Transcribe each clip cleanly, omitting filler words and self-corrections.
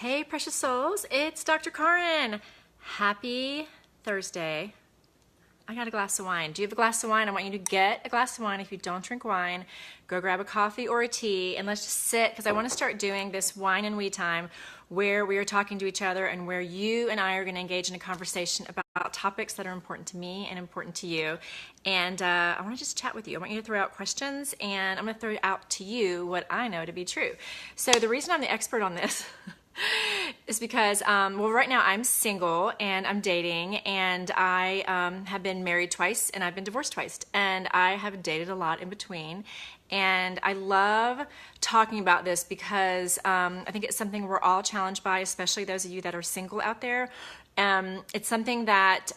Hey, precious souls, it's Dr. Karin. Happy Thursday. I got a glass of wine. Do you have a glass of wine? I want you to get a glass of wine. If you don't drink wine, go grab a coffee or a tea and let's just sit, because I want to start doing this wine and we time where we are talking to each other and where you and I are going to engage in a conversation about topics that are important to me and important to you. And I want to just chat with you. I want you to throw out questions and I'm going to throw out to you what I know to be true. So the reason I'm the expert on this is because, well, right now I'm single and I'm dating, and I have been married twice and I've been divorced twice, and I have dated a lot in between. And I love talking about this because I think it's something we're all challenged by, especially those of you that are single out there. It's something that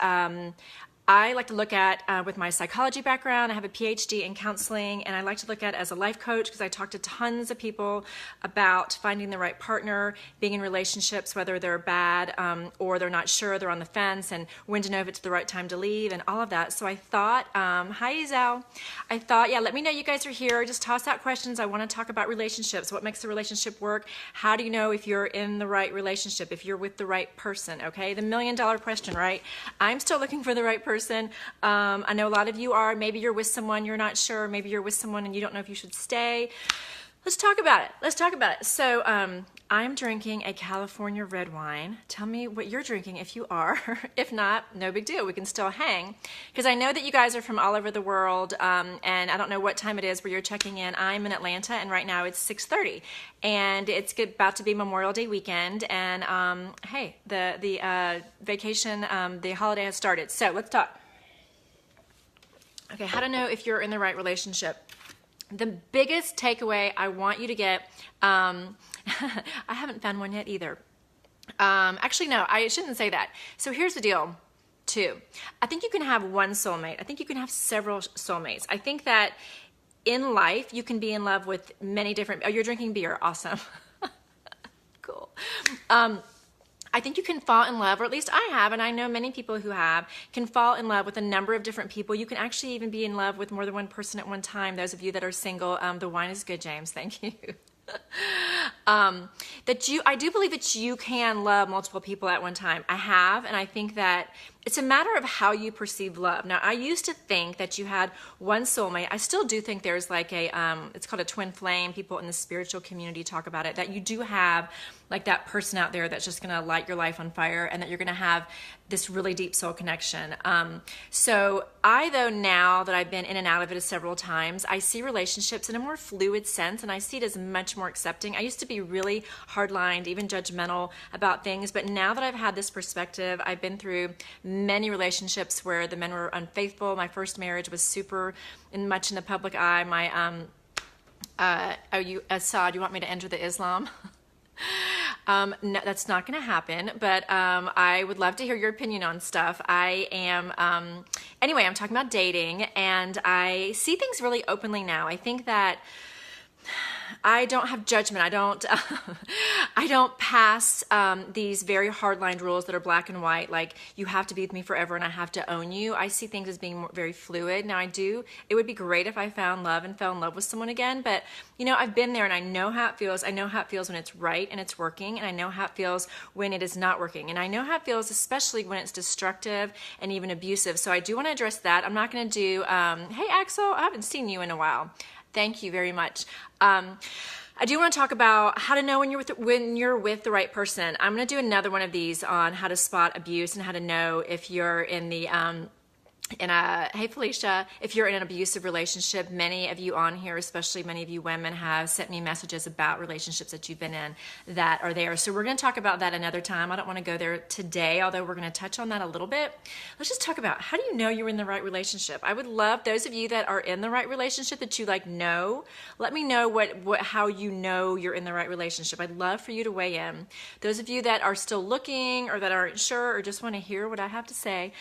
I like to look at with my psychology background. I have a PhD in counseling, and I like to look at as a life coach because I talk to tons of people about finding the right partner, being in relationships, whether they're bad or they're not sure, they're on the fence, and when to know if it's the right time to leave and all of that. So I thought, hi Zal, I thought, yeah, let me know you guys are here. Just toss out questions. I want to talk about relationships. What makes a relationship work? How do you know if you're in the right relationship, if you're with the right person, okay? The $1 million question, right? I'm still looking for the right person. I know a lot of you are. Maybe you're with someone, you're not sure. Maybe you're with someone and you don't know if you should stay. Let's talk about it. Let's talk about it. So I'm drinking a California red wine. Tell me what you're drinking if you are. If not, no big deal. We can still hang. Because I know that you guys are from all over the world, and I don't know what time it is where you're checking in. I'm in Atlanta, and right now it's 6:30. And it's about to be Memorial Day weekend, and hey, the vacation, the holiday has started. So let's talk. Okay, how to know if you're in the right relationship. The biggest takeaway I want you to get, I haven't found one yet either. Actually, no, I shouldn't say that. So here's the deal, too. I think you can have one soulmate. I think you can have several soulmates. I think that in life, you can be in love with many different, oh, you're drinking beer, awesome. Cool. I think you can fall in love, or at least I have, and I know many people who have, can fall in love with a number of different people. You can actually even be in love with more than one person at one time. Those of you that are single, the wine is good, James. Thank you. I do believe that you can love multiple people at one time. I have, and I think that it's a matter of how you perceive love. Now, I used to think that you had one soulmate. I still do think there's like a, it's called a twin flame. People in the spiritual community talk about it, that you do have like that person out there that's just going to light your life on fire, and that you're going to have this really deep soul connection. So though, now that I've been in and out of it several times, I see relationships in a more fluid sense, and I see it as much more accepting. I used to be really hard-lined, even judgmental about things, but now that I've had this perspective, I've been through many relationships where the men were unfaithful. My first marriage was super much in the public eye. My, Assad, you want me to enter the Islam? No, that's not going to happen, but I would love to hear your opinion on stuff. I am, anyway, I'm talking about dating, and I see things really openly now. I think that I don't have judgment. I don't pass these very hard-lined rules that are black and white, like you have to be with me forever and I have to own you. I see things as being very fluid. Now, it would be great if I found love and fell in love with someone again, but you know, I've been there and I know how it feels. I know how it feels when it's right and it's working, and I know how it feels when it is not working, and I know how it feels especially when it's destructive and even abusive. So I do want to address that. I'm not going to do, hey Axel, I haven't seen you in a while. Thank you very much. I do want to talk about how to know when you're with the right person. I'm going to do another one of these on how to spot abuse and how to know if you're in the hey Felicia, if you're in an abusive relationship. Many of you on here, especially many of you women, have sent me messages about relationships that you've been in that are there. So we're going to talk about that another time. I don't want to go there today, although we're going to touch on that a little bit. Let's just talk about, how do you know you're in the right relationship? I would love those of you that are in the right relationship that you know. Let me know how you know you're in the right relationship. I'd love for you to weigh in. Those of you that are still looking or that aren't sure or just want to hear what I have to say,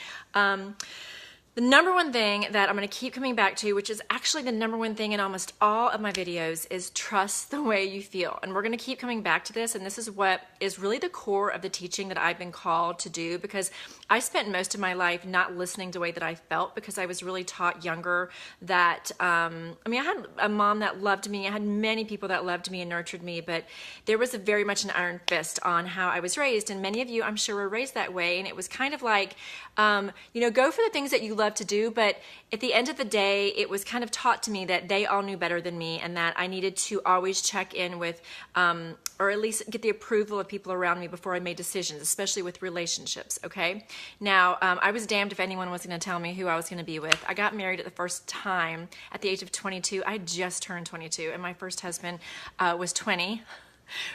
The number one thing that I'm going to keep coming back to, which is actually the number one thing in almost all of my videos, is trust the way you feel. And we're going to keep coming back to this, and this is what is really the core of the teaching that I've been called to do, because I spent most of my life not listening to the way that I felt, because I was really taught younger that, I had a mom that loved me. I had many people that loved me and nurtured me, but there was very much an iron fist on how I was raised. And many of you, I'm sure, were raised that way. And it was kind of like, go for the things that you love to do, but at the end of the day, it was kind of taught to me that they all knew better than me, and that I needed to always check in with, or at least get the approval of people around me before I made decisions, especially with relationships, okay? Now, I was damned if anyone was going to tell me who I was going to be with. I got married at the first time at the age of 22. I just turned 22, and my first husband was 20.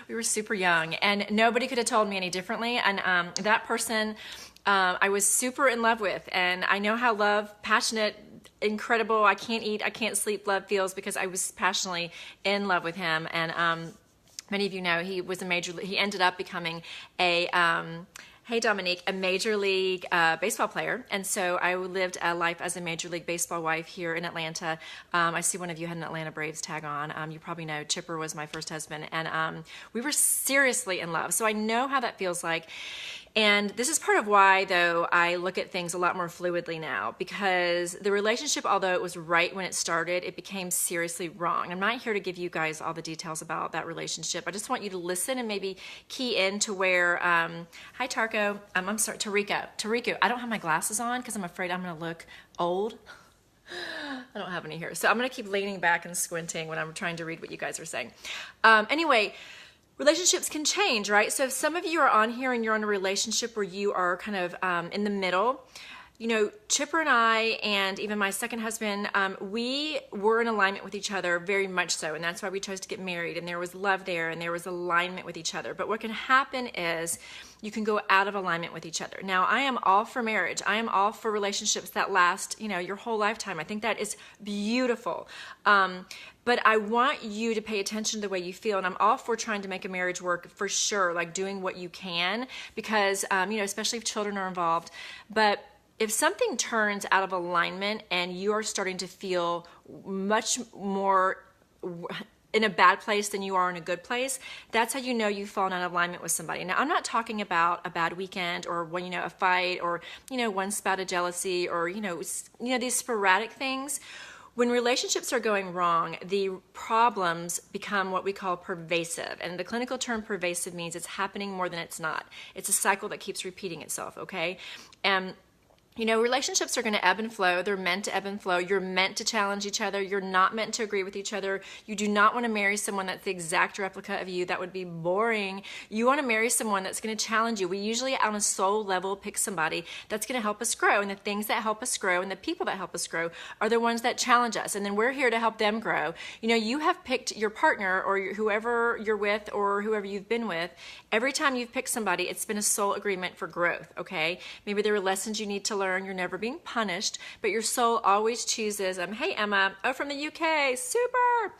We were super young, and nobody could have told me any differently, and that person I was super in love with, and I know how love, passionate, incredible, I can't eat, I can't sleep love feels, because I was passionately in love with him. And many of you know he ended up becoming a hey Dominique, a Major League Baseball player. And so I lived a life as a Major League Baseball wife here in Atlanta. I see one of you had an Atlanta Braves tag on. You probably know Chipper was my first husband, and we were seriously in love. So I know how that feels like. And this is part of why, though, I look at things a lot more fluidly now, because the relationship, although it was right when it started, it became seriously wrong. I'm not here to give you guys all the details about that relationship. I just want you to listen and maybe key in to where, hi Tarko, I'm sorry, Tariku, I don't have my glasses on because I'm afraid I'm going to look old. I don't have any here. So I'm going to keep leaning back and squinting when I'm trying to read what you guys are saying. Anyway, relationships can change, right? So if some of you are on here and you're in a relationship where you are kind of in the middle, Chipper and I, and even my second husband, we were in alignment with each other, very much so, and that's why we chose to get married, and there was love there, and there was alignment with each other. But what can happen is you can go out of alignment with each other. Now, I am all for marriage. I am all for relationships that last, your whole lifetime. I think that is beautiful. But I want you to pay attention to the way you feel, and I'm all for trying to make a marriage work for sure, like doing what you can, because, especially if children are involved. But if something turns out of alignment and you are starting to feel much more in a bad place than you are in a good place, that's how you know you've fallen out of alignment with somebody. Now, I'm not talking about a bad weekend or when, a fight or, one spout of jealousy or, these sporadic things. When relationships are going wrong, the problems become what we call pervasive. And the clinical term pervasive means it's happening more than it's not. It's a cycle that keeps repeating itself, okay? And relationships are going to ebb and flow. They're meant to ebb and flow. You're meant to challenge each other. You're not meant to agree with each other. You do not want to marry someone that's the exact replica of you. That would be boring. You want to marry someone that's going to challenge you. We usually, on a soul level, pick somebody that's going to help us grow. And the things that help us grow and the people that help us grow are the ones that challenge us. And then we're here to help them grow. You have picked your partner or whoever you're with or whoever you've been with. Every time you've picked somebody, it's been a soul agreement for growth, okay? Maybe there are lessons you need to learn. You're never being punished, but your soul always chooses, hey Emma, from the UK, super,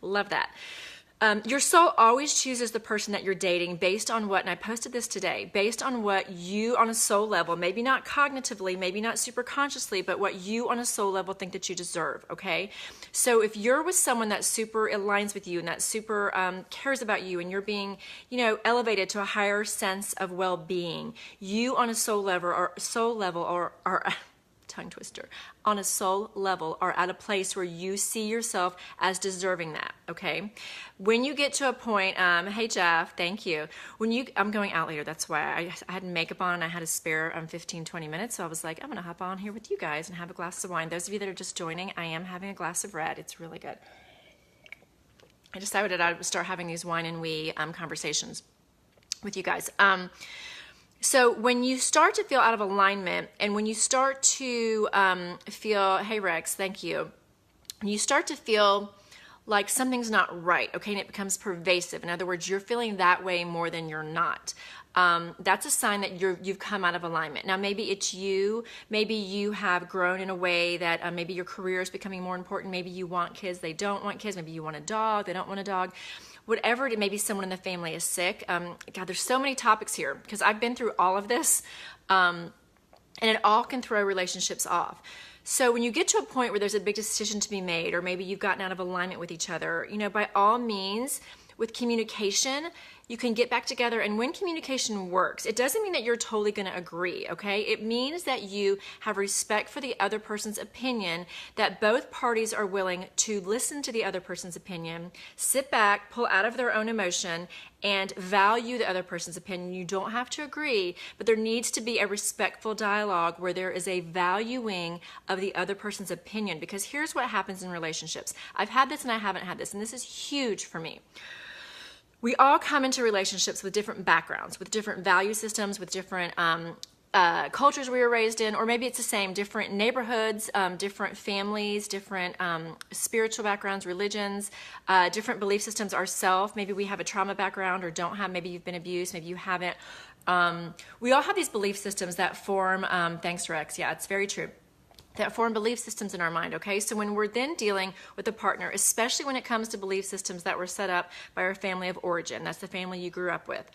love that. Your soul always chooses the person that you're dating based on what, and I posted this today, based on what you on a soul level, maybe not cognitively, maybe not super consciously, but what you on a soul level think that you deserve, okay? So if you're with someone that super aligns with you and that super cares about you and you're being, elevated to a higher sense of well-being, you on a soul level or tongue twister, on a soul level are at a place where you see yourself as deserving that, okay? When you get to a point, hey Jeff, thank you. I'm going out later, that's why I had makeup on and I had a spare 15, 20 minutes, so I was like, I'm gonna hop on here with you guys and have a glass of wine. Those of you that are just joining, I am having a glass of red. It's really good. I decided I would start having these wine and we conversations with you guys. So when you start to feel out of alignment and when you start to feel, hey Rex, thank you. When you start to feel like something's not right, okay, and it becomes pervasive. In other words, you're feeling that way more than you're not. That's a sign that you've come out of alignment. Now, maybe it's you. Maybe you have grown in a way that maybe your career is becoming more important. Maybe you want kids, they don't want kids. Maybe you want a dog, they don't want a dog. Whatever it may be, someone in the family is sick. God, there's so many topics here because I've been through all of this. And it all can throw relationships off. So when you get to a point where there's a big decision to be made, or maybe you've gotten out of alignment with each other, you know, by all means, with communication, you can get back together. And when communication works, it doesn't mean that you're totally going to agree, okay? It means that you have respect for the other person's opinion, that both parties are willing to listen to the other person's opinion, sit back, pull out of their own emotion, and value the other person's opinion. You don't have to agree, but there needs to be a respectful dialogue where there is a valuing of the other person's opinion. Because here's what happens in relationships. I've had this and I haven't had this, and this is huge for me. We all come into relationships with different backgrounds, with different value systems, with different cultures we were raised in, or maybe it's the same, different neighborhoods, different families, different spiritual backgrounds, religions, different belief systems ourselves. Maybe we have a trauma background or don't have. Maybe you've been abused. Maybe you haven't. We all have these belief systems that form, thanks Rex, yeah, it's very true, that form belief systems in our mind, okay? So when we're then dealing with a partner, especially when it comes to belief systems that were set up by our family of origin, that's the family you grew up with,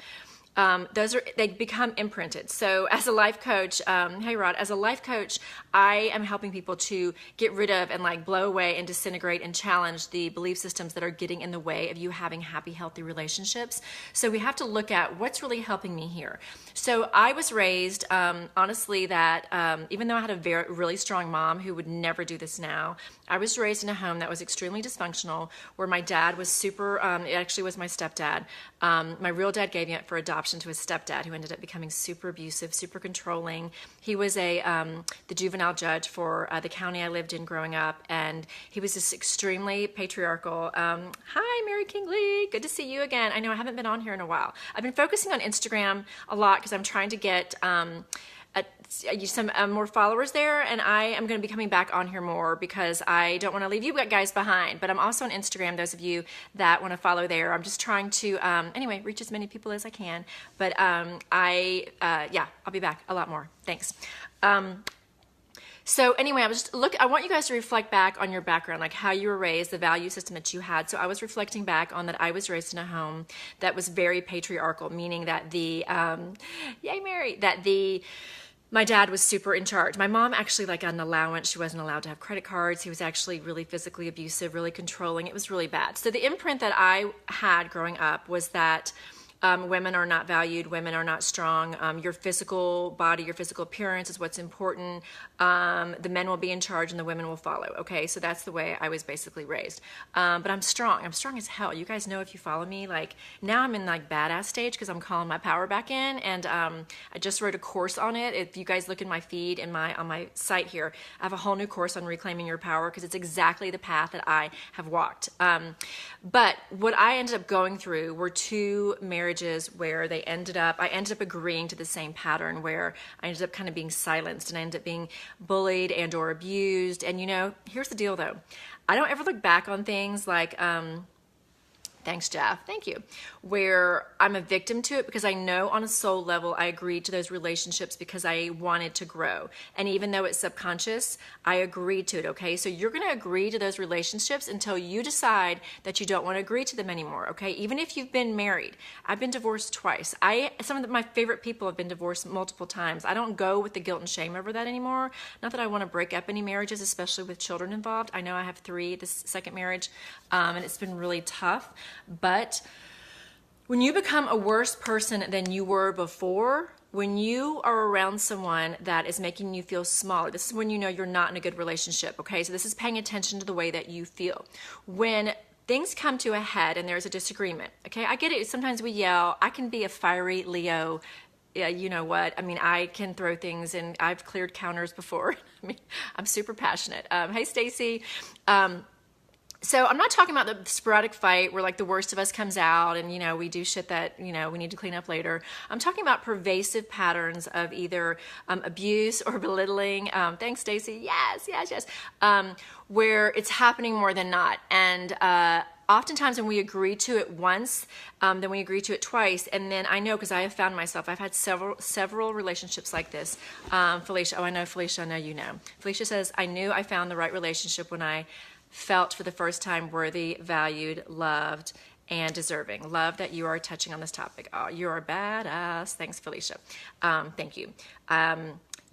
they become imprinted. So as a life coach, hey Rod, as a life coach, I am helping people to get rid of and like blow away and disintegrate and challenge the belief systems that are getting in the way of you having happy, healthy relationships. So we have to look at what's really helping me here. So I was raised, honestly, that even though I had a really strong mom who would never do this now, I was raised in a home that was extremely dysfunctional, where my dad was super, it actually was my stepdad. My real dad gave me up for adoption to his stepdad, who ended up becoming super abusive, super controlling. He was the juvenile judge for the county I lived in growing up, and he was just extremely patriarchal. Hi, Mary Kingley. Good to see you again. I know I haven't been on here in a while. I've been focusing on Instagram a lot because I'm trying to get some more followers there, and I am going to be coming back on here more because I don't want to leave you guys behind. But I'm also on Instagram, those of you that want to follow there. I'm just trying to anyway reach as many people as I can. But yeah, I'll be back a lot more. Thanks. So anyway, I want you guys to reflect back on your background, like how you were raised, the value system that you had. So I was reflecting back on that I was raised in a home that was very patriarchal, meaning that yay Mary, my dad was super in charge. My mom actually got an allowance. She wasn't allowed to have credit cards. He was actually really physically abusive, really controlling. It was really bad. So the imprint that I had growing up was that women are not valued, women are not strong. Your physical body, your physical appearance is what's important. The men will be in charge and the women will follow. Okay, so that's the way I was basically raised. But I'm strong. I'm strong as hell. You guys know if you follow me, like now I'm in like badass stage because I'm calling my power back in, and I just wrote a course on it. If you guys look in my feed on my site here, I have a whole new course on reclaiming your power because it's exactly the path that I have walked. But what I ended up going through were two marriages where I ended up agreeing to the same pattern, where I ended up kind of being silenced and I ended up being bullied and or abused. And you know, here's the deal though. I don't ever look back on things like, thanks, Jeff. Thank you. Where I'm a victim to it, because I know on a soul level I agreed to those relationships because I wanted to grow. And even though it's subconscious, I agreed to it, okay? So you're going to agree to those relationships until you decide that you don't want to agree to them anymore, okay? Even if you've been married. I've been divorced twice. Some of my favorite people have been divorced multiple times. I don't go with the guilt and shame over that anymore. Not that I want to break up any marriages, especially with children involved. I know I have 3, this second marriage, and it's been really tough. But when you become a worse person than you were before, when you are around someone that is making you feel smaller, this is when you know you're not in a good relationship, okay? So this is paying attention to the way that you feel. When things come to a head and there's a disagreement, okay? I get it. Sometimes we yell. I can be a fiery Leo. Yeah, you know what? I mean, I can throw things, and I've cleared counters before. I mean, I'm super passionate. Hey, Stacy. So I'm not talking about the sporadic fight where like the worst of us comes out and, you know, we do shit that, you know, we need to clean up later. I'm talking about pervasive patterns of either abuse or belittling. Thanks, Stacy. Yes. Where it's happening more than not. And oftentimes when we agree to it once, then we agree to it twice. And then I know, because I have found myself, I've had several relationships like this. Felicia, I know Felicia, I know you know. Felicia says, I knew I found the right relationship when I felt for the first time worthy, valued, loved, and deserving. Love that you are touching on this topic. Oh, you are badass. Thanks, Felicia. Thank you.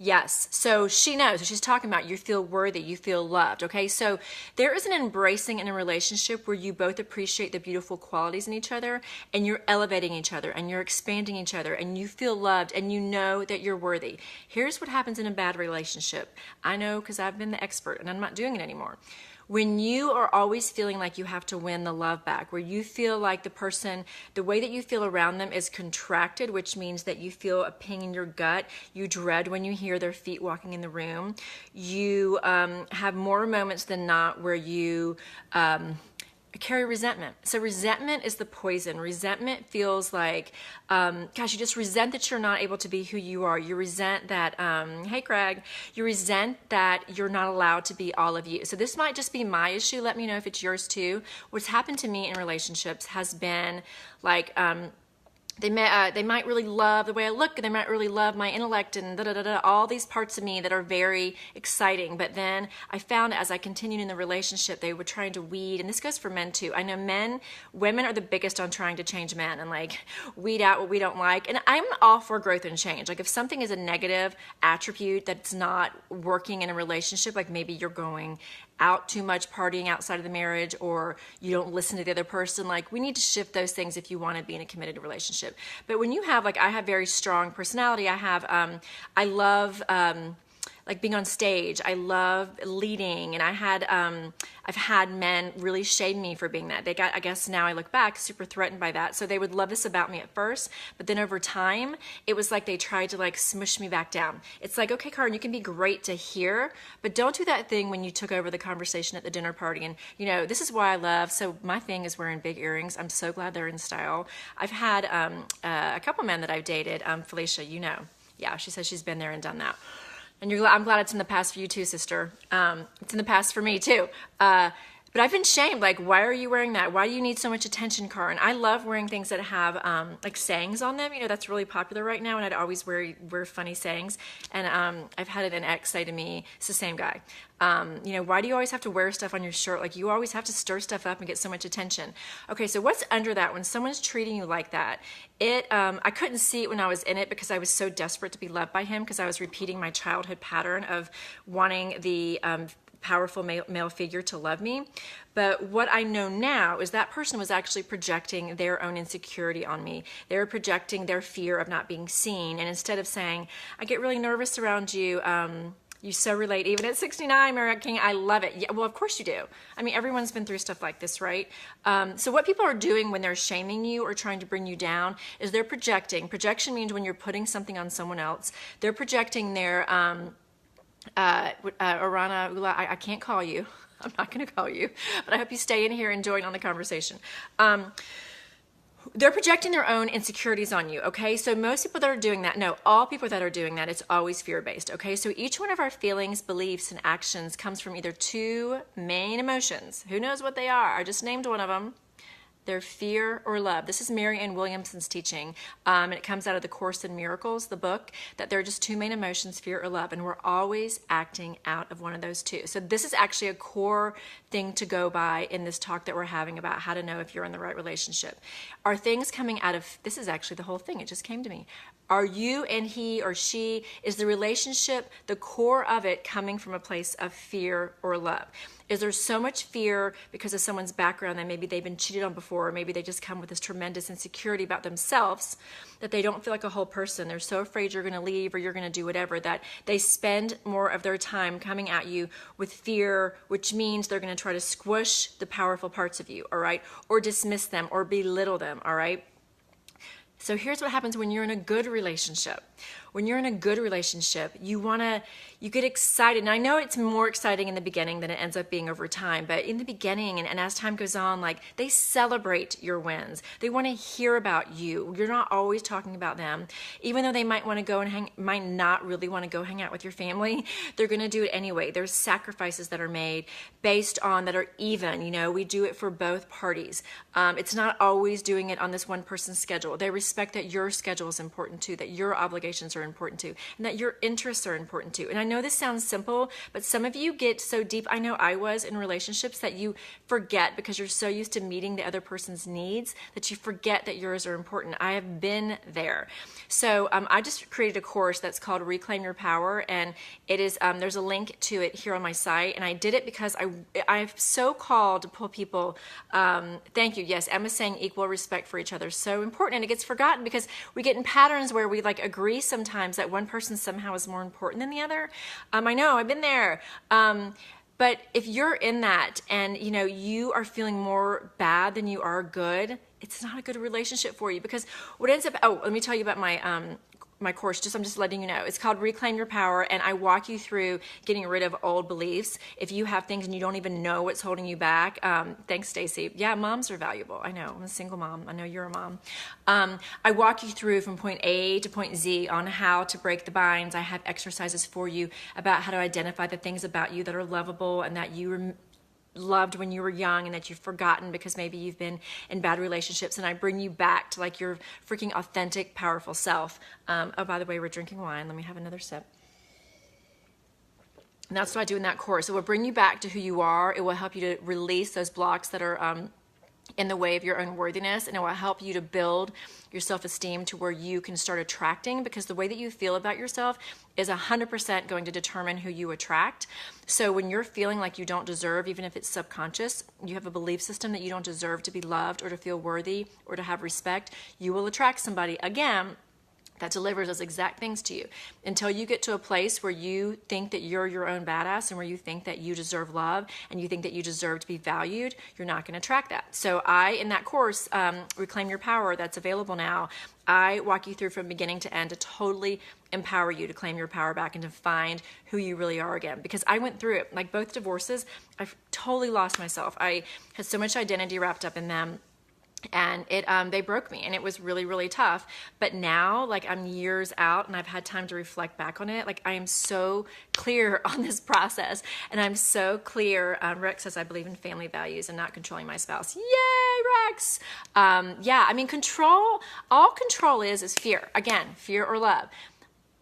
Yes. So she knows. She's talking about you feel worthy, you feel loved. Okay. So there is an embracing in a relationship where you both appreciate the beautiful qualities in each other, and you're elevating each other, and you're expanding each other, and you feel loved, and you know that you're worthy. Here's what happens in a bad relationship. I know because I've been the expert and I'm not doing it anymore. When you are always feeling like you have to win the love back, where you feel like the person, the way that you feel around them is contracted, which means that you feel a ping in your gut, you dread when you hear their feet walking in the room, you have more moments than not where you carry resentment. So resentment is the poison. Resentment feels like, gosh, you just resent that you're not able to be who you are. You resent that, hey Craig, you resent that you're not allowed to be all of you. So this might just be my issue. Let me know if it's yours too. What's happened to me in relationships has been like, they might really love the way I look, and they might really love my intellect and all these parts of me that are very exciting. But then I found as I continued in the relationship, they were trying to weed, and this goes for men too. I know women are the biggest on trying to change men and like weed out what we don't like. And I'm all for growth and change. Like if something is a negative attribute that's not working in a relationship, like maybe you're going out too much partying outside of the marriage, or you don't listen to the other person, like we need to shift those things if you want to be in a committed relationship. But when you have, like I have very strong personality, I love like being on stage. I love leading, and I've had men really shame me for being that. They got, I guess now I look back, super threatened by that. So they would love this about me at first, but then over time, it was like they tried to like smush me back down. It's like, okay, Karin, you can be great to hear, but don't do that thing when you took over the conversation at the dinner party. And you know, this is why I love, so my thing is wearing big earrings. I'm so glad they're in style. I've had a couple men that I've dated, Felicia, you know, yeah, she says she's been there and done that. And I'm glad it's in the past for you too, sister. It's in the past for me too. But I've been shamed. Like, why are you wearing that? Why do you need so much attention, Karin? I love wearing things that have like sayings on them. You know, that's really popular right now. And I'd always wear funny sayings. And I've had an ex say to me, it's the same guy. You know, why do you always have to wear stuff on your shirt? Like you always have to stir stuff up and get so much attention. Okay, so what's under that when someone's treating you like that? I couldn't see it when I was in it because I was so desperate to be loved by him, because I was repeating my childhood pattern of wanting the powerful male figure to love me. But what I know now is that person was actually projecting their own insecurity on me. They were projecting their fear of not being seen. And instead of saying, I get really nervous around you, you so relate, even at 69, Marriott King, I love it. Yeah, well, of course you do. I mean, everyone's been through stuff like this, right? So what people are doing when they're shaming you or trying to bring you down is they're projecting. Projection means when you're putting something on someone else, they're projecting their, Arana Ula, I can't call you. I'm not going to call you, but I hope you stay in here and join on the conversation. They're projecting their own insecurities on you, okay? So most people that are doing that, no, all people that are doing that, it's always fear-based, okay? So each one of our feelings, beliefs, and actions comes from either two main emotions. Who knows what they are? I just named one of them. They're fear or love. This is Mary Ann Williamson's teaching, and it comes out of the Course in Miracles, the book, that there are just two main emotions, fear or love, and we're always acting out of one of those two. So this is actually a core thing to go by in this talk that we're having about how to know if you're in the right relationship. Are things coming out of, this is actually the whole thing, it just came to me. Are you and he or she, is the relationship, the core of it coming from a place of fear or love? Is there so much fear because of someone's background that maybe they've been cheated on before, or maybe they just come with this tremendous insecurity about themselves that they don't feel like a whole person? They're so afraid you're going to leave or you're going to do whatever that they spend more of their time coming at you with fear, which means they're going to try to squish the powerful parts of you, all right? Or dismiss them or belittle them, all right? So here's what happens when you're in a good relationship. When you're in a good relationship, you get excited. And I know it's more exciting in the beginning than it ends up being over time, but in the beginning and as time goes on, like they celebrate your wins. They want to hear about you. You're not always talking about them. Even though they might want to go and might not really want to go hang out with your family, they're going to do it anyway. There's sacrifices that are made based on that are even. You know, we do it for both parties. It's not always doing it on this one person's schedule. They respect that your schedule is important too, that your obligations are important too, and that your interests are important too. And I know this sounds simple, but some of you get so deep, I know I was in relationships, that you forget because you're so used to meeting the other person's needs that you forget that yours are important. I have been there. So I just created a course that's called Reclaim Your Power, and it is there's a link to it here on my site, and I did it because I'm so called to pull people. Thank you. Yes, Emma's saying equal respect for each other is so important, and it gets forgotten because we get in patterns where we like agree sometimes that one person somehow is more important than the other. I know, I've been there. But if you're in that and you are feeling more bad than you are good, it's not a good relationship for you, because what ends up, let me tell you about my course, I'm just letting you know. It's called Reclaim Your Power, and I walk you through getting rid of old beliefs. If you have things and you don't even know what's holding you back, thanks, Stacy. Yeah, moms are valuable. I know, I'm a single mom. I know you're a mom. I walk you through from point A to point Z on how to break the binds. I have exercises for you about how to identify the things about you that are lovable and that you loved when you were young and that you've forgotten because maybe you've been in bad relationships, and I bring you back to like your freaking authentic, powerful self. Oh, by the way, we're drinking wine. Let me have another sip. And that's what I do in that course. It will bring you back to who you are. It will help you to release those blocks that are in the way of your own worthiness, and it will help you to build your self-esteem to where you can start attracting, because the way that you feel about yourself is 100% going to determine who you attract. So when you're feeling like you don't deserve, even if it's subconscious, you have a belief system that you don't deserve to be loved or to feel worthy or to have respect, you will attract somebody, again, that delivers those exact things to you. Until you get to a place where you think that you're your own badass and where you think that you deserve love and you think that you deserve to be valued, you're not going to attract that. So in that course, Reclaim Your Power, that's available now, I walk you through from beginning to end to totally empower you to claim your power back and to find who you really are again. Because I went through it, like both divorces, I totally lost myself. I had so much identity wrapped up in them. And they broke me, and it was really, really tough. But now, like, I'm years out and I've had time to reflect back on it. Like, I am so clear on this process, and I'm so clear. Rex says, I believe in family values and not controlling my spouse. Yay, Rex. Yeah, I mean, all control is fear. Again, fear or love.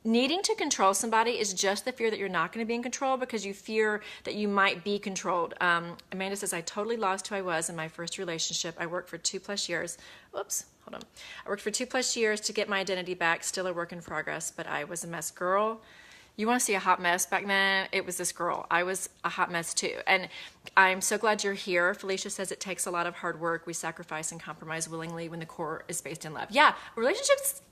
Needing to control somebody is just the fear that you're not going to be in control because you fear that you might be controlled. Amanda says, I totally lost who I was in my first relationship. I worked for 2+ years. Oops, hold on. I worked for 2+ years to get my identity back. Still a work in progress, but I was a mess. Girl, you want to see a hot mess back then? It was this girl. I was a hot mess too. And I'm so glad you're here. Felicia says it takes a lot of hard work. We sacrifice and compromise willingly when the core is based in love. Yeah, relationships,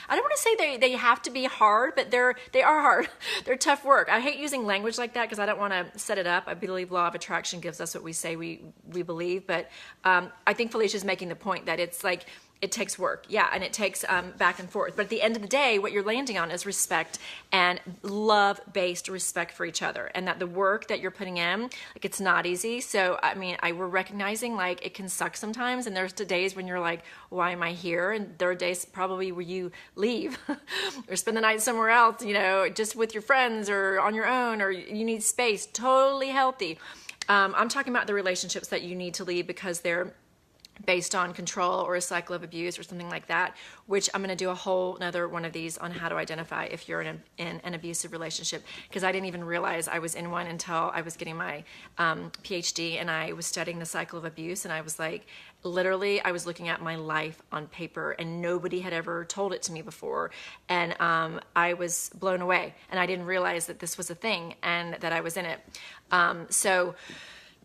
I don't want to say they have to be hard, but they are hard. They're tough work. I hate using language like that because I don't want to set it up. I believe law of attraction gives us what we say we believe, but I think Felicia's making the point that it's like it takes work, yeah, and it takes back and forth. But at the end of the day, what you're landing on is respect and love-based respect for each other, and that the work that you're putting in, like, it's not easy. So, I mean, we're recognizing, like, it can suck sometimes, and there's the days when you're like, why am I here? And there are days probably where you leave or spend the night somewhere else, just with your friends or on your own, or you need space. Totally healthy. I'm talking about the relationships that you need to leave because they're based on control or a cycle of abuse or something like that, which I'm going to do a whole another one of these on how to identify if you're in an abusive relationship, because I didn't even realize I was in one until I was getting my PhD and I was studying the cycle of abuse, and I was like, literally, I was looking at my life on paper and nobody had ever told it to me before, and I was blown away, and I didn't realize that this was a thing and that I was in it. So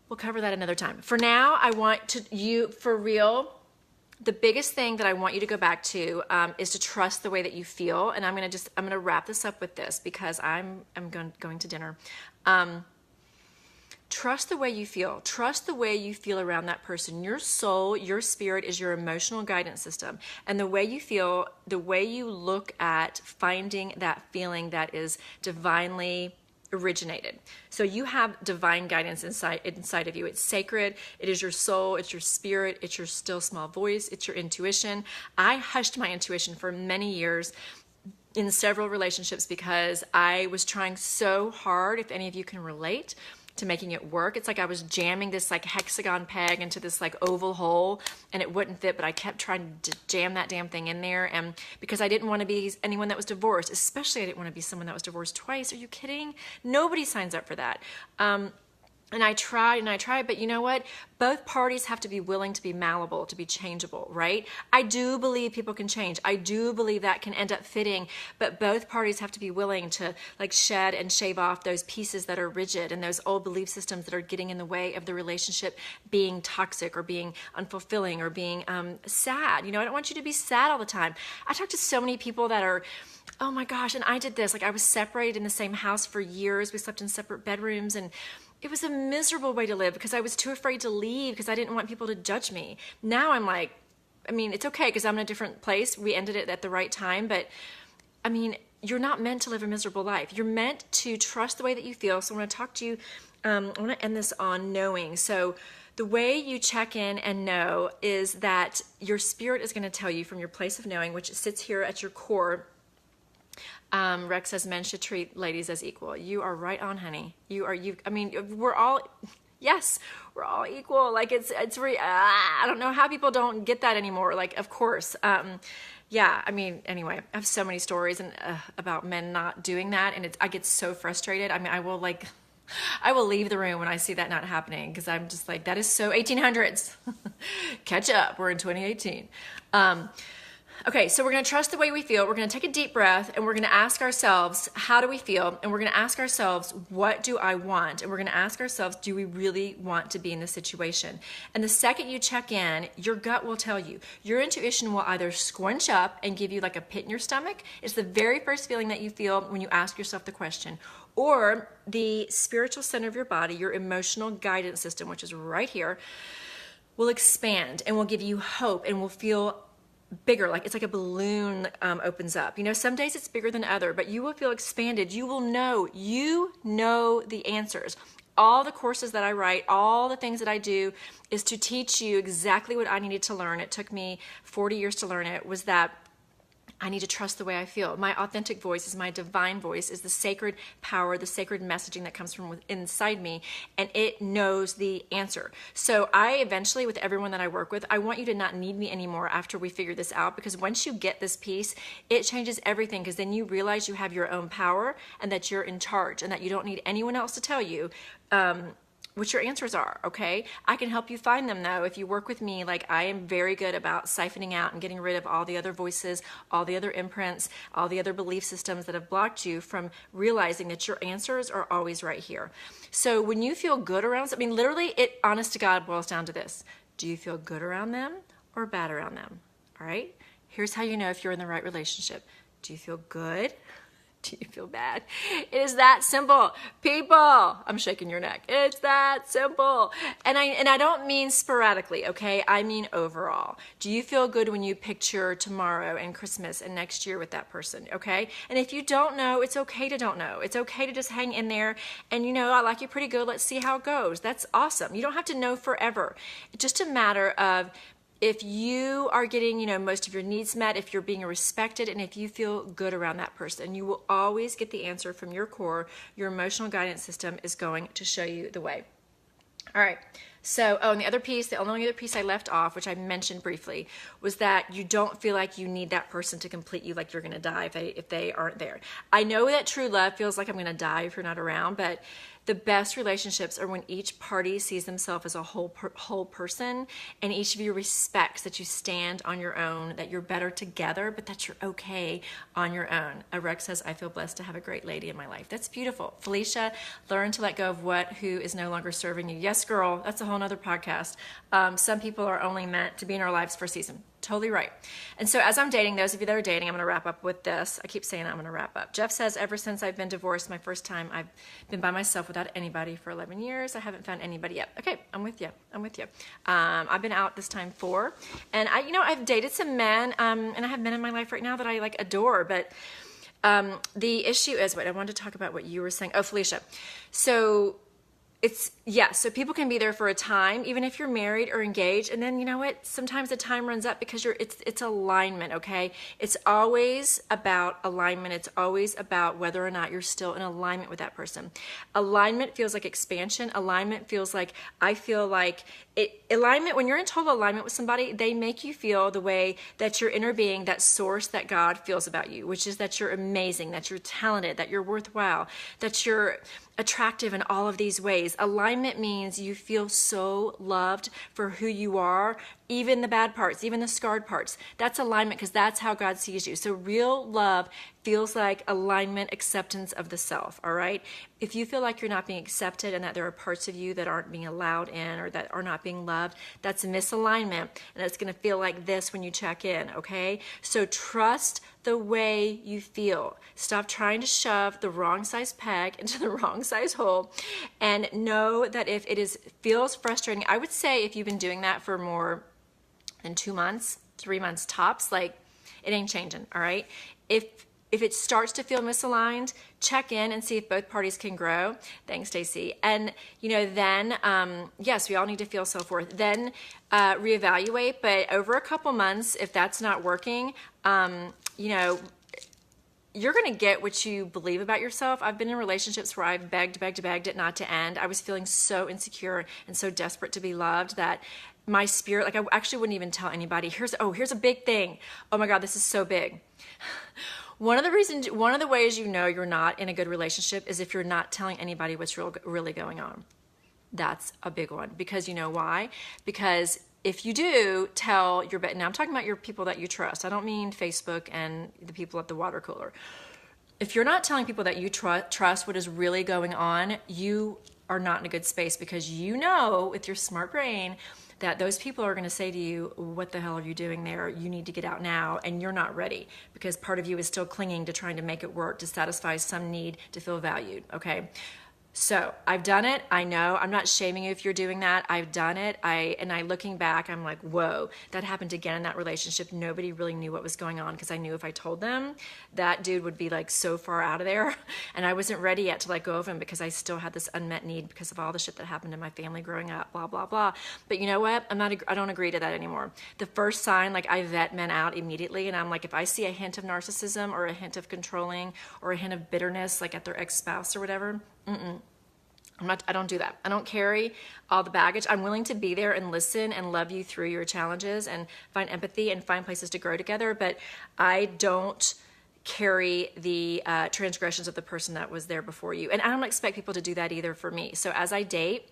we'll cover that another time. For now, I want you, for real, the biggest thing that I want you to go back to is to trust the way that you feel. And I'm gonna wrap this up with this because I'm going to dinner. Trust the way you feel. Trust the way you feel around that person. Your soul, your spirit is your emotional guidance system. And the way you feel, the way you look at finding that feeling that is divinely originated. So you have divine guidance inside of you. It's sacred. It is your soul. It's your spirit. It's your still small voice. It's your intuition. I hushed my intuition for many years in several relationships because I was trying so hard, if any of you can relate, to making it work. It's like I was jamming this like hexagon peg into this like oval hole and it wouldn't fit, but I kept trying to jam that damn thing in there. And because I didn't want to be anyone that was divorced, especially I didn't want to be someone that was divorced twice. Are you kidding? Nobody signs up for that. And I tried, but you know what? Both parties have to be willing to be malleable, to be changeable, right? I do believe people can change. I do believe that can end up fitting, but both parties have to be willing to like shed and shave off those pieces that are rigid and those old belief systems that are getting in the way of the relationship being toxic or being unfulfilling or being sad. You know, I don't want you to be sad all the time. I talk to so many people that are, oh my gosh, and I did this. Like I was separated in the same house for years. We slept in separate bedrooms and it was a miserable way to live because I was too afraid to leave because I didn't want people to judge me. Now I'm like, I mean, it's okay because I'm in a different place. We ended it at the right time, but I mean, you're not meant to live a miserable life. You're meant to trust the way that you feel. So I want to talk to you, I want to end this on knowing. So the way you check in and know is that your spirit is going to tell you from your place of knowing, which sits here at your core. Rex says men should treat ladies as equal. You are right on, honey. I mean, we're all, yes, we're all equal. Like I don't know how people don't get that anymore. Like, of course. Yeah, I mean, anyway, I have so many stories about men not doing that. And I get so frustrated. I mean, I will leave the room when I see that not happening because I'm just like, that is so 1800s. Catch up. We're in 2018. Okay, so we're going to trust the way we feel. We're going to take a deep breath and we're going to ask ourselves, how do we feel? And we're going to ask ourselves, what do I want? And we're going to ask ourselves, do we really want to be in this situation? And the second you check in, your gut will tell you. Your intuition will either squinch up and give you like a pit in your stomach. It's the very first feeling that you feel when you ask yourself the question. Or the spiritual center of your body, your emotional guidance system, which is right here, will expand and will give you hope and will feel bigger, like it's like a balloon opens up. You know, some days it's bigger than other, but you will feel expanded. You know the answers. All the courses that I write, all the things that I do is to teach you exactly what I needed to learn. It took me 40 years to learn it, was that I need to trust the way I feel. My authentic voice is my divine voice, is the sacred power, the sacred messaging that comes from inside me, and it knows the answer. So I eventually, with everyone that I work with, I want you to not need me anymore after we figure this out, because once you get this piece, it changes everything, because then you realize you have your own power and that you're in charge and that you don't need anyone else to tell you what your answers are, okay? I can help you find them though. If you work with me, like I am very good about siphoning out and getting rid of all the other voices, all the other imprints, all the other belief systems that have blocked you from realizing that your answers are always right here. So when you feel good around, I mean, literally it, honest to God, boils down to this. Do you feel good around them or bad around them? All right? Here's how you know if you're in the right relationship. Do you feel good? Do you feel bad? It is that simple. People, I'm shaking your neck. It's that simple. And I don't mean sporadically, okay? I mean overall. Do you feel good when you picture tomorrow and Christmas and next year with that person, okay? And if you don't know, it's okay to don't know. It's okay to just hang in there and, you know, I like you pretty good. Let's see how it goes. That's awesome. You don't have to know forever. It's just a matter of if you are getting, you know, most of your needs met, if you're being respected, and if you feel good around that person, you will always get the answer from your core. Your emotional guidance system is going to show you the way. All right. So, and the other piece, the only other piece I left off, which I mentioned briefly, was that you don't feel like you need that person to complete you, like you're going to die if they aren't there. I know that true love feels like I'm going to die if you're not around, but the best relationships are when each party sees themselves as a whole person, and each of you respects that you stand on your own, that you're better together, but that you're okay on your own. Rex says, I feel blessed to have a great lady in my life. That's beautiful. Felicia, learn to let go of who is no longer serving you. Yes, girl, that's a whole nother podcast. Some people are only meant to be in our lives for a season. Totally right. And so as I'm dating, those of you that are dating, I'm going to wrap up with this. I keep saying I'm going to wrap up. Jeff says, ever since I've been divorced, my first time, I've been by myself without anybody for 11 years. I haven't found anybody yet. Okay, I'm with you. I've been out this time 4. And I've dated some men, and I have men in my life right now that I like adore. But the issue is, I wanted to talk about what you were saying. Oh, Felicia. So So people can be there for a time, even if you're married or engaged, and then you know what? Sometimes the time runs up because it's alignment, okay? It's always about alignment. It's always about whether or not you're still in alignment with that person. Alignment feels like expansion. Alignment feels like, I feel like alignment, when you're in total alignment with somebody, they make you feel the way that your inner being, that source that God feels about you, which is that you're amazing, that you're talented, that you're worthwhile, that you're attractive in all of these ways. Alignment means you feel so loved for who you are, even the bad parts, even the scarred parts. That's alignment, because that's how God sees you. So real love feels like alignment, acceptance of the self, all right? If you feel like you're not being accepted and that there are parts of you that aren't being allowed in or that are not being loved, that's a misalignment, and it's going to feel like this when you check in, okay? So trust the way you feel. Stop trying to shove the wrong size peg into the wrong size hole, and know that if it feels frustrating, I would say if you've been doing that for more than 2 months, 3 months tops, like, it ain't changing, all right? If it starts to feel misaligned, check in and see if both parties can grow. Thanks, Stacey. And, then, yes, we all need to feel self-worth. Then reevaluate, but over a couple months, if that's not working, you're going to get what you believe about yourself. I've been in relationships where I've begged it not to end. I was feeling so insecure and so desperate to be loved that my spirit, like, I actually wouldn't even tell anybody. Here's a big thing. Oh my God, this is so big. One of the ways you know you're not in a good relationship is if you're not telling anybody what's really going on. That's a big one, because you know why? Because if you do tell now I'm talking about your people that you trust. I don't mean Facebook and the people at the water cooler. If you're not telling people that you trust what is really going on, you are not in a good space, because you know with your smart brain that those people are going to say to you, what the hell are you doing there? You need to get out now. And you're not ready, because part of you is still clinging to trying to make it work, to satisfy some need to feel valued, okay? So I've done it. I know. I'm not shaming you if you're doing that. I've done it. Looking back, I'm like, whoa, that happened again in that relationship. Nobody really knew what was going on, because I knew if I told them, that dude would be like so far out of there. And I wasn't ready yet to let go of him, because I still had this unmet need because of all the shit that happened in my family growing up, blah, blah, blah. But you know what? I don't agree to that anymore. The first sign, like, I vet men out immediately. And I'm like, if I see a hint of narcissism or a hint of controlling or a hint of bitterness, like at their ex-spouse or whatever, I don't do that. I don't carry all the baggage. I'm willing to be there and listen and love you through your challenges and find empathy and find places to grow together, but I don't carry the transgressions of the person that was there before you. And I don't expect people to do that either for me. So as I date,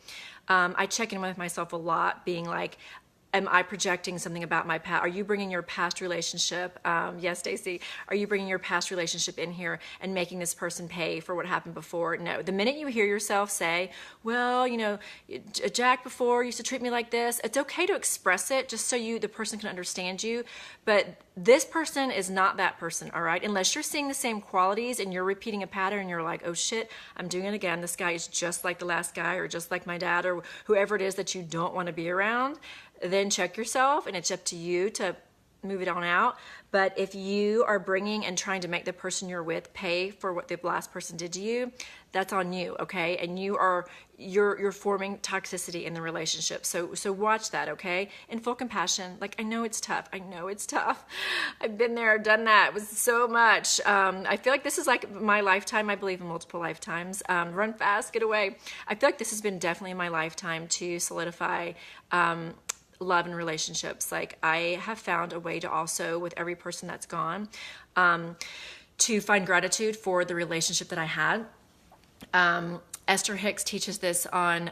I check in with myself a lot, being like, am I projecting something about my past? Are you bringing your past relationship? Yes, Stacey. Are you bringing your past relationship in here and making this person pay for what happened before? No. The minute you hear yourself say, well, Jack before used to treat me like this, it's okay to express it just so the person can understand you. But this person is not that person, all right? Unless you're seeing the same qualities and you're repeating a pattern and you're like, oh shit, I'm doing it again. This guy is just like the last guy, or just like my dad, or whoever it is that you don't want to be around. Then check yourself, and it's up to you to move it on out. But if you are bringing and trying to make the person you're with pay for what the last person did to you, that's on you, okay? And you're forming toxicity in the relationship. So watch that, okay? In full compassion. Like, I know it's tough. I've been there, I've done that. It was so much. I feel like this is like my lifetime. I believe in multiple lifetimes. Run fast, get away. I feel like this has been definitely my lifetime to solidify love and relationships. Like, I have found a way to also, with every person that's gone, to find gratitude for the relationship that I had. Esther Hicks teaches this on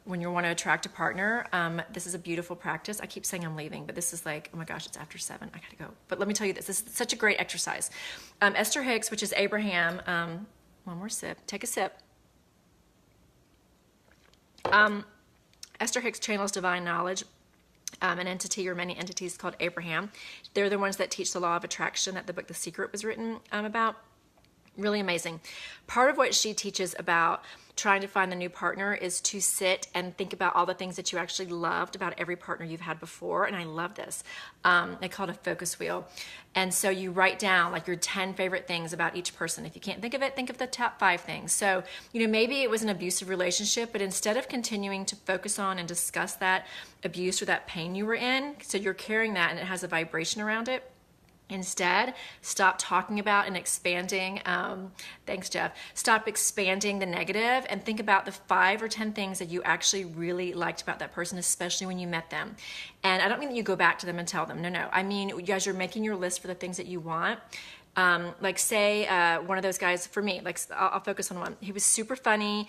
when you want to attract a partner. This is a beautiful practice. I keep saying I'm leaving, but this is like, oh my gosh, it's after 7. I gotta go. But let me tell you this is such a great exercise. Esther Hicks, which is Abraham, one more sip, take a sip. Esther Hicks channels divine knowledge. An entity or many entities called Abraham. They're the ones that teach the law of attraction that the book The Secret was written about. Really amazing. Part of what she teaches about trying to find the new partner is to sit and think about all the things that you actually loved about every partner you've had before. And I love this. They call it a focus wheel. And so you write down like your 10 favorite things about each person. If you can't think of it, think of the top 5 things. So, you know, maybe it was an abusive relationship, but instead of continuing to focus on and discuss that abuse or that pain you were in, so you're carrying that and it has a vibration around it. Instead, stop talking about and expanding, thanks Jeff, stop expanding the negative and think about the 5 or 10 things that you actually really liked about that person, especially when you met them. And I don't mean that you go back to them and tell them, no. I mean, as you're making your list for the things that you want, like say one of those guys, for me, like I'll focus on one. He was super funny.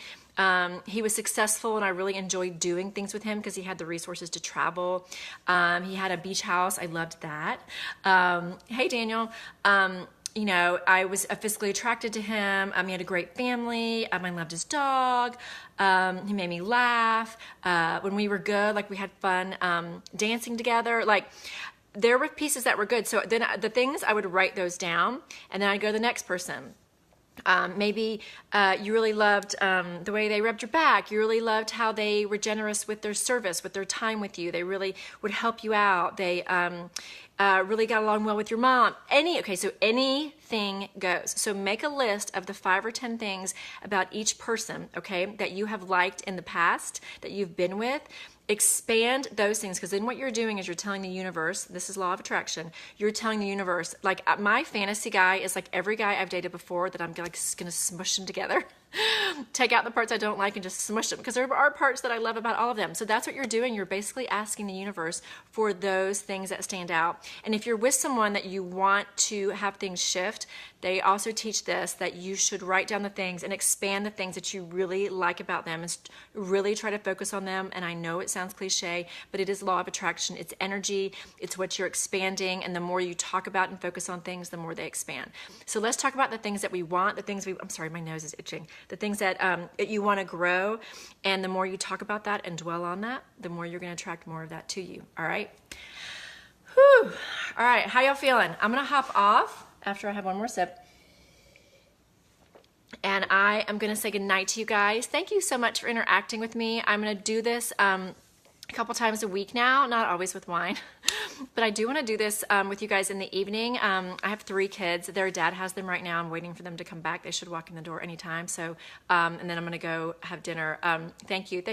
He was successful and I really enjoyed doing things with him because he had the resources to travel. He had a beach house. I loved that. Hey, Daniel. You know, I was physically attracted to him. He had a great family. I loved his dog. He made me laugh. When we were good, like we had fun dancing together. Like, there were pieces that were good. So then the things, I would write those down and then I'd go to the next person. Maybe you really loved the way they rubbed your back. You really loved how they were generous with their service, with their time with you. They really would help you out. They really got along well with your mom. So anything goes. So make a list of the 5 or 10 things about each person, okay, that you have liked in the past, that you've been with. Expand those things, because then what you're doing is you're telling the universe, this is law of attraction, you're telling the universe, like my fantasy guy is like every guy I've dated before that I'm like gonna smush them together. Take out the parts I don't like and just smush them, because there are parts that I love about all of them. So that's what you're doing. You're basically asking the universe for those things that stand out. And if you're with someone that you want to have things shift, they also teach this, that you should write down the things and expand the things that you really like about them and really try to focus on them. And I know it sounds cliche, but it is law of attraction. It's energy. It's what you're expanding. And the more you talk about and focus on things, the more they expand. So let's talk about the things that we want, the things I'm sorry, my nose is itching. The things that you want to grow. And the more you talk about that and dwell on that, the more you're going to attract more of that to you. All right. Whew. All right. How y'all feeling? I'm going to hop off after I have one more sip. And I am going to say goodnight to you guys. Thank you so much for interacting with me. I'm going to do this a couple times a week now, not always with wine, but I do want to do this with you guys in the evening. I have 3 kids. Their dad has them right now. I'm waiting for them to come back. They should walk in the door anytime. So, and then I'm going to go have dinner. Thank you.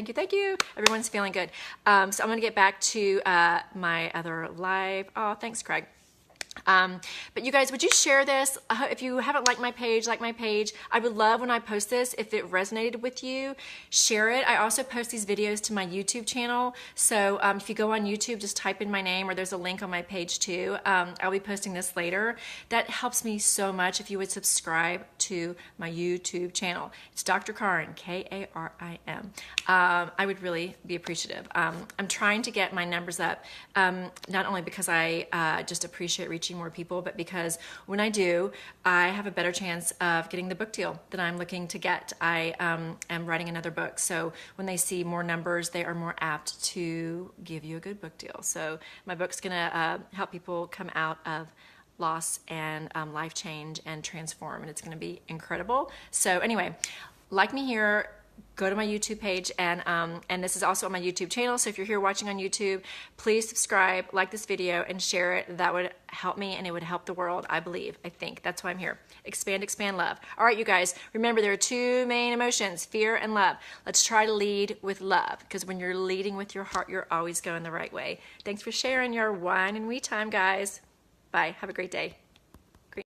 Everyone's feeling good. So I'm going to get back to my other live. Oh, thanks, Craig. But you guys, would you share this? If you haven't liked my page, like my page. I would love when I post this, if it resonated with you, share it. I also post these videos to my YouTube channel. So if you go on YouTube, just type in my name, or there's a link on my page too. I'll be posting this later. That helps me so much if you would subscribe to my YouTube channel. It's Dr. Karin, K-A-R-I-M. I would really be appreciative. I'm trying to get my numbers up, not only because I just appreciate reaching more people, but because when I do, I have a better chance of getting the book deal that I'm looking to get. I am writing another book, so when they see more numbers, they are more apt to give you a good book deal. So my book's gonna help people come out of loss and life change and transform, and it's gonna be incredible. So anyway, like me here, go to my YouTube page, and this is also on my YouTube channel. So if you're here watching on YouTube, please subscribe, like this video, and share it. That would help me, and it would help the world, I believe. I think that's why I'm here. Expand, expand, love. All right, you guys, remember there are 2 main emotions, fear and love. Let's try to lead with love, because when you're leading with your heart, you're always going the right way. Thanks for sharing your wine and we time, guys. Bye. Have a great day.